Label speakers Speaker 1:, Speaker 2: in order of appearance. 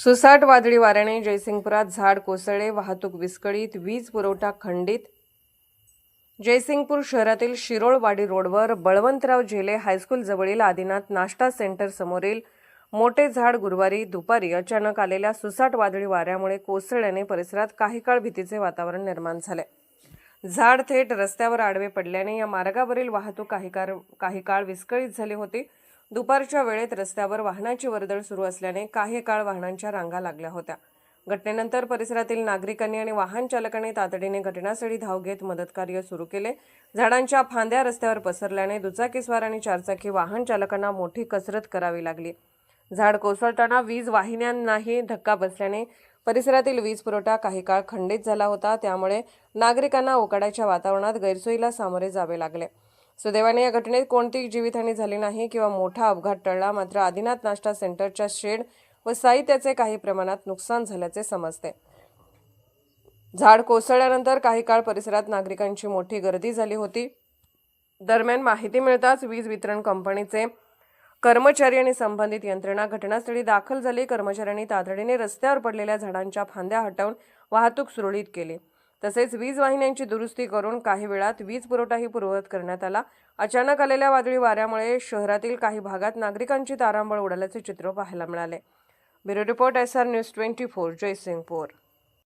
Speaker 1: सुसाट वादळी वाऱ्याने जयसिंगपुरात झाड कोसळले, वाहतूक विस्कळीत, वीज पुरवठा खंडित। जयसिंगपूर शहरातील शिरोळवाडी रोडवर बळवंतराव झेले हायस्कूल जवळील आदिनाथ नाश्ता सेंटर समोरील मोठे झाड गुरुवारी दुपारी अचानक आलेल्या सुसाट वादळी वाऱ्यामुळे कोसळल्याने परिसरात काही काळ भीतीचे वातावरण निर्माण झाले। झाड थेट रस्त्यावर आडवे पडल्याने या मार्गावरील वाहतूक काही काळ विस्कळीत झाली होती। दुपारच्या वेळेत रस्त्यावर वाहनांची वर्दळ सुरू असल्याने काही काळ वाहनांच्या रांगा लागल्या होत्या। घटनेनंतर परिसरातील नागरिकांनी आणि वाहन चालकांनी तातडीने घटनास्थळी धाव घेत मदतकार्य सुरू केले। झाडांच्या फांद्या रस्त्यावर पसरल्याने दुचाकीस्वार आणि चारचाकी वाहन चालकांना मोठी कसरत करावी लागली। झाड कोसळताना वीज वाहिन्यांनाही धक्का बसल्याने परिसरातील वीज पुरवठा काही काळ खंडित झाला होता। त्यामुळे नागरिकांना उकाड्याच्या वातावरणात गैरसोयीला सामोरे जावे लागले। सुदैवाने या घटनेत कोणतीही जीवितहानी झाली नाही किंवा मोठा अपघात टळला। मात्र आदिनाथ नाश्ता सेंटरच्या शेड व साहित्याचे काही प्रमाणात नुकसान झाल्याचे समजते। झाड कोसळल्यानंतर काही काळ परिसरात नागरिकांची मोठी गर्दी झाली होती। दरम्यान माहिती मिळताच वीज वितरण कंपनीचे कर्मचारी आणि संबंधित यंत्रणा घटनास्थळी दाखल झाली। कर्मचाऱ्यांनी तातडीने रस्त्यावर पडलेल्या झाडांच्या फांद्या हटवून वाहतूक सुरळीत केली। तसेच वीज वाहिन्यांची दुरुस्ती करून काही वेळात वीज पुरवठाही पूर्ववत करण्यात आला। अचानक आलेल्या वादळी वाऱ्यामुळे शहरातील काही भागात नागरिकांची तारांबळ उडाल्याचे चित्र पाहायला मिळाले। Bureau report SR news 24 Jaysingpur.